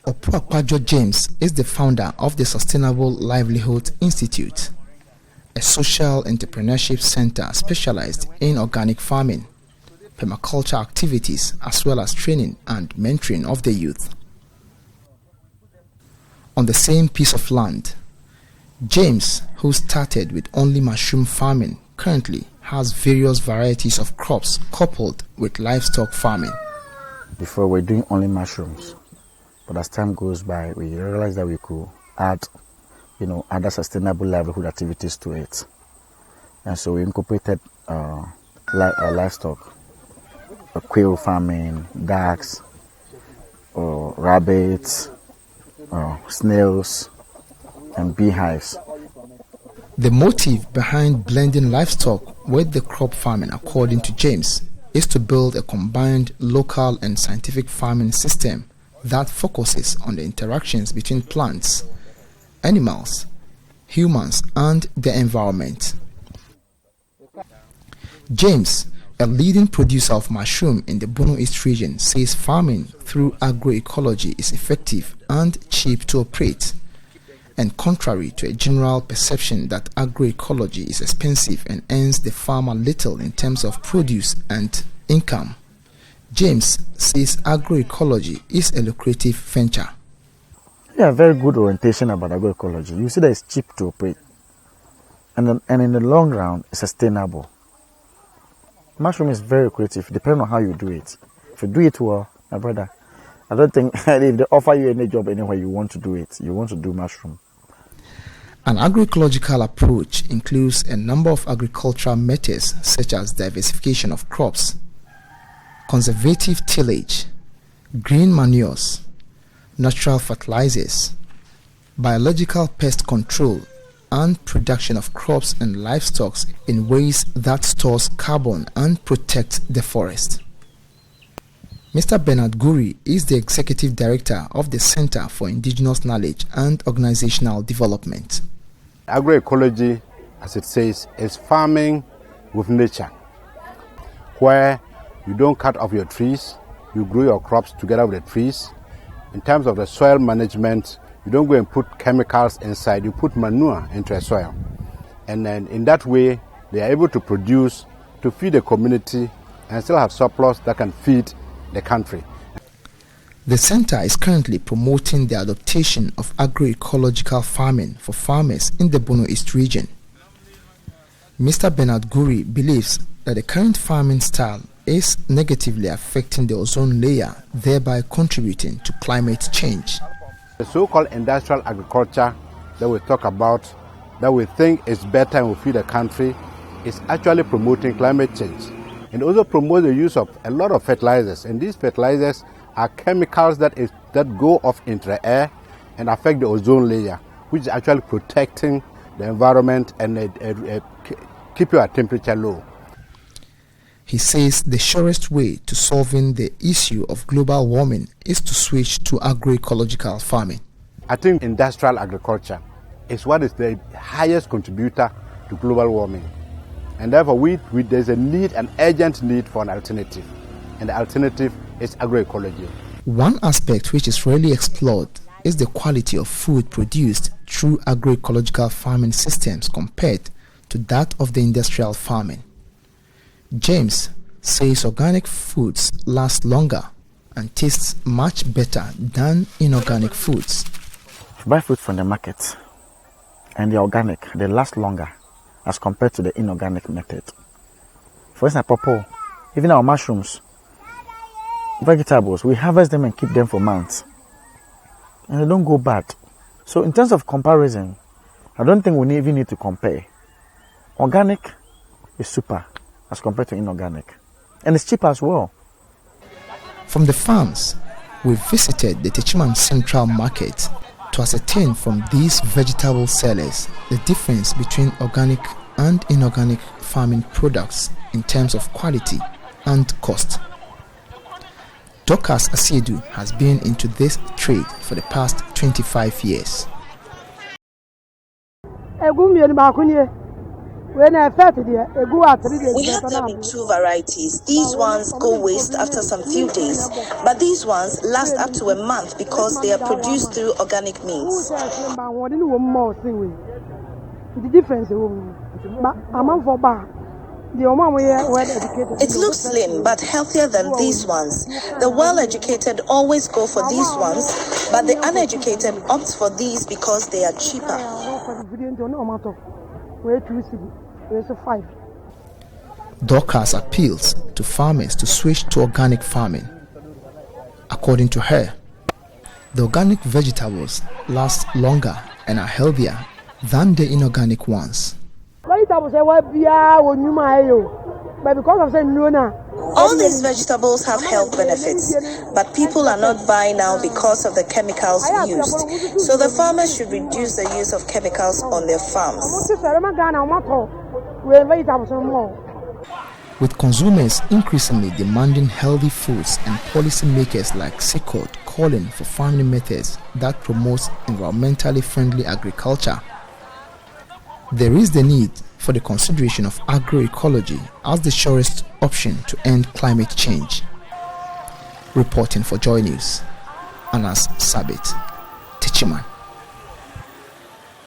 Opuakwajo James is the founder of the Sustainable Livelihood Institute, a social entrepreneurship center specialized in organic farming, permaculture activities, as well as training and mentoring of the youth. On the same piece of land, James, who started with only mushroom farming, currently has various varieties of crops coupled with livestock farming. Before we were doing only mushrooms, but as time goes by, we realized that we could add, other sustainable livelihood activities to it. And so we incorporated livestock, quail farming, ducks, rabbits, snails, and beehives. The motive behind blending livestock with the crop farming, according to James, is to build a combined local and scientific farming system that focuses on the interactions between plants, animals, humans, and the environment. James, a leading producer of mushroom in the Bono East region, says farming through agroecology is effective and cheap to operate. And contrary to a general perception that agroecology is expensive and earns the farmer little in terms of produce and income, James says agroecology is a lucrative venture. Yeah, very good orientation about agroecology. You see that it's cheap to operate, and in the long run, it's sustainable. Mushroom is very creative, depending on how you do it. If you do it well, my brother, I don't think if they offer you any job anywhere you want to do it, you want to do mushroom. An agroecological approach includes a number of agricultural methods such as diversification of crops, conservative tillage, green manures, natural fertilizers, biological pest control, and production of crops and livestock in ways that stores carbon and protect the forest. Mr. Bernard Guri is the Executive Director of the Center for Indigenous Knowledge and Organizational Development. Agroecology, as it says, is farming with nature, where you don't cut off your trees, you grow your crops together with the trees. In terms of the soil management, you don't go and put chemicals inside, you put manure into a soil. And then in that way, they are able to produce, to feed the community, and still have surplus that can feed the country. The center is currently promoting the adaptation of agroecological farming for farmers in the Bono East region. Mr. Bernard Guri believes that the current farming style is negatively affecting the ozone layer, thereby contributing to climate change. The so-called industrial agriculture that we talk about, that we think is better and will feed the country, is actually promoting climate change. And also promotes the use of a lot of fertilizers. And these fertilizers are chemicals that go off into the air and affect the ozone layer, which is actually protecting the environment and keep your temperature low. He says the surest way to solving the issue of global warming is to switch to agroecological farming. I think industrial agriculture is what is the highest contributor to global warming. And therefore, there's a need, an urgent need for an alternative. And the alternative is agroecology. One aspect which is rarely explored is the quality of food produced through agroecological farming systems compared to that of the industrial farming. James says organic foods last longer and tastes much better than inorganic foods. If you buy food from the market and they're organic, they last longer as compared to the inorganic method. For instance, pawpaw, even our mushrooms, vegetables, we harvest them and keep them for months. And they don't go bad. So in terms of comparison, I don't think we even need to compare. Organic is super as compared to inorganic. And it's cheap as well. From the farms, we visited the Techiman Central Market to ascertain from these vegetable sellers the difference between organic and inorganic farming products in terms of quality and cost. Dorcas Asiedu has been into this trade for the past 25 years. We have them in 2 varieties. These ones go waste after some few days, but these ones last up to a month because they are produced through organic means. The difference It looks slim but healthier than these ones. The well-educated always go for these ones, but the uneducated opt for these because they are cheaper. Dorcas appeals to farmers to switch to organic farming. According to her, the organic vegetables last longer and are healthier than the inorganic ones. All these vegetables have health benefits, but people are not buying now because of the chemicals used. So the farmers should reduce the use of chemicals on their farms. With consumers increasingly demanding healthy foods and policymakers like SECOD calling for farming methods that promote environmentally friendly agriculture, there is the need for the consideration of agroecology as the surest option to end climate change. Reporting for Joy News, Anas Sabit, Tichiman.